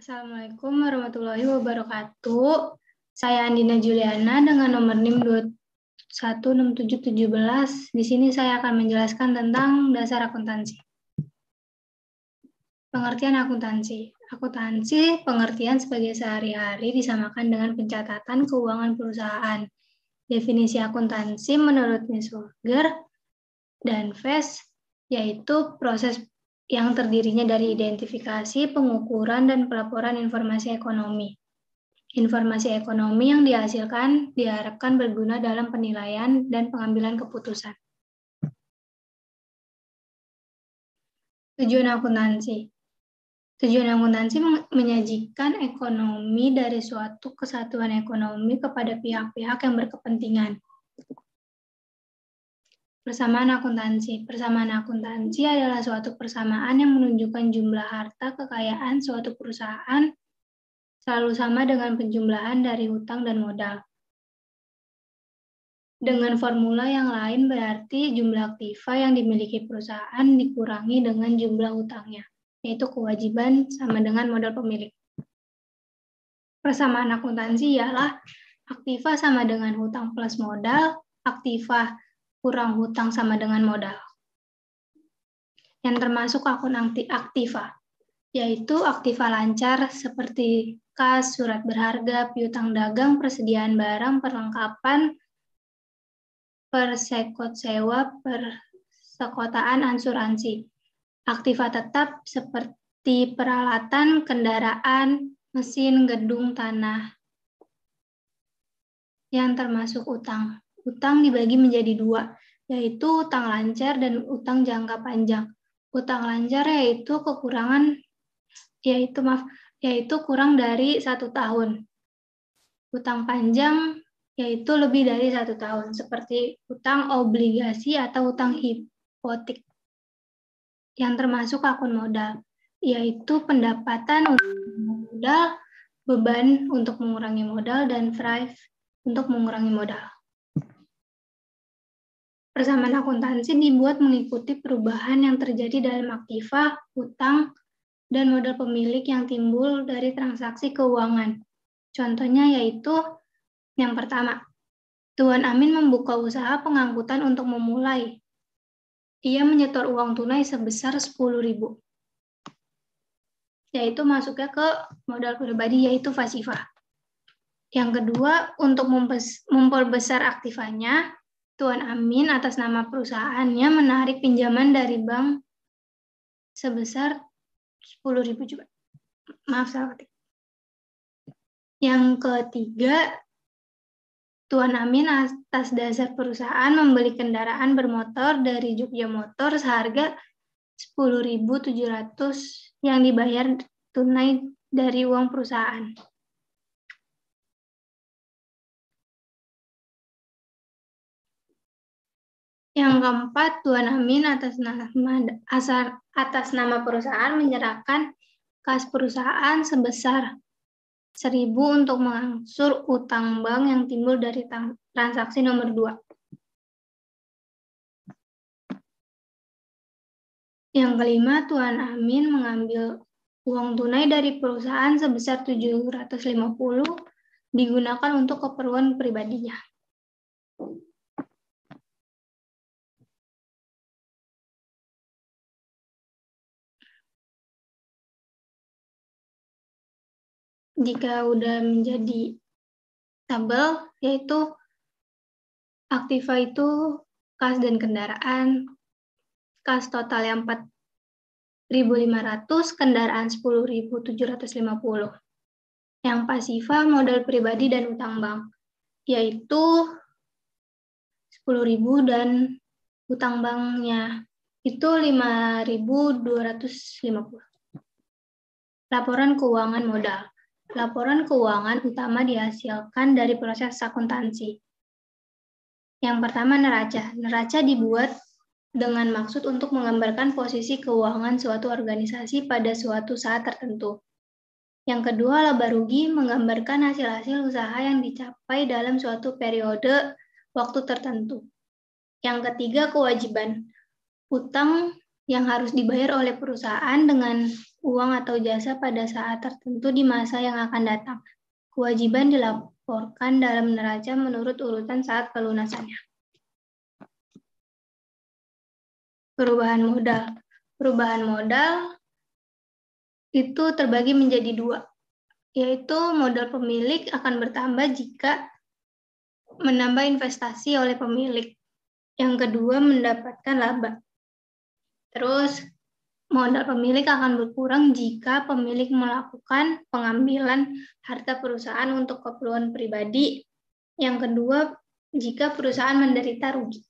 Assalamualaikum warahmatullahi wabarakatuh. Saya Andina Juliana dengan nomor NIM 216717. Di sini saya akan menjelaskan tentang dasar akuntansi. Pengertian akuntansi. Akuntansi pengertian sebagai sehari-hari disamakan dengan pencatatan keuangan perusahaan. Definisi akuntansi menurut Ms. Wolger dan Vest yaitu proses yang terdirinya dari identifikasi, pengukuran, dan pelaporan informasi ekonomi. Informasi ekonomi yang dihasilkan diharapkan berguna dalam penilaian dan pengambilan keputusan. Tujuan akuntansi. Tujuan akuntansi menyajikan ekonomi dari suatu kesatuan ekonomi kepada pihak-pihak yang berkepentingan. Persamaan akuntansi. Persamaan akuntansi adalah suatu persamaan yang menunjukkan jumlah harta kekayaan suatu perusahaan selalu sama dengan penjumlahan dari hutang dan modal. Dengan formula yang lain berarti jumlah aktiva yang dimiliki perusahaan dikurangi dengan jumlah hutangnya, yaitu kewajiban sama dengan modal pemilik. Persamaan akuntansi ialah aktiva sama dengan hutang plus modal, aktiva kurang hutang sama dengan modal. Yang termasuk akun aktiva, yaitu aktiva lancar seperti kas, surat berharga, piutang dagang, persediaan barang, perlengkapan, persekot sewa, persekotaan, asuransi. Aktiva tetap seperti peralatan, kendaraan, mesin, gedung, tanah. Yang termasuk utang. Utang dibagi menjadi dua, yaitu utang lancar dan utang jangka panjang. Utang lancar yaitu kurang dari 1 tahun. Utang panjang yaitu lebih dari 1 tahun, seperti utang obligasi atau utang hipotek. Yang termasuk akun modal, yaitu pendapatan untuk modal, beban untuk mengurangi modal, dan drive untuk mengurangi modal. Persamaan akuntansi dibuat mengikuti perubahan yang terjadi dalam aktiva, utang, dan modal pemilik yang timbul dari transaksi keuangan. Contohnya yaitu yang pertama, Tuan Amin membuka usaha pengangkutan untuk memulai. Ia menyetor uang tunai sebesar 10.000, yaitu masuknya ke modal pribadi yaitu pasifah. Yang kedua, untuk memperbesar aktivanya, Tuan Amin atas nama perusahaannya menarik pinjaman dari bank sebesar 10.000 juga. Maaf, salah ketik. Yang ketiga, Tuan Amin atas dasar perusahaan membeli kendaraan bermotor dari Jogja Motor seharga 10.700 yang dibayar tunai dari uang perusahaan. Yang keempat, Tuan Amin atas nama perusahaan menyerahkan kas perusahaan sebesar 1.000 untuk mengangsur utang bank yang timbul dari transaksi nomor 2. Yang kelima, Tuan Amin mengambil uang tunai dari perusahaan sebesar 750 digunakan untuk keperluan pribadinya. Jika udah menjadi tabel, yaitu aktiva itu kas dan kendaraan, kas total yang 4.500, kendaraan 10.750. Yang pasifa modal pribadi dan utang bank, yaitu 10.000 dan utang banknya itu 5.250. Laporan keuangan modal. Laporan keuangan utama dihasilkan dari proses akuntansi. Yang pertama, neraca. Neraca dibuat dengan maksud untuk menggambarkan posisi keuangan suatu organisasi pada suatu saat tertentu. Yang kedua, laba rugi menggambarkan hasil-hasil usaha yang dicapai dalam suatu periode waktu tertentu. Yang ketiga, kewajiban. Utang yang harus dibayar oleh perusahaan dengan uang atau jasa pada saat tertentu di masa yang akan datang. Kewajiban dilaporkan dalam neraca menurut urutan saat pelunasannya. Perubahan modal. Perubahan modal itu terbagi menjadi dua, yaitu modal pemilik akan bertambah jika menambah investasi oleh pemilik. Yang kedua, mendapatkan laba. Terus, modal pemilik akan berkurang jika pemilik melakukan pengambilan harta perusahaan untuk keperluan pribadi. Yang kedua, jika perusahaan menderita rugi.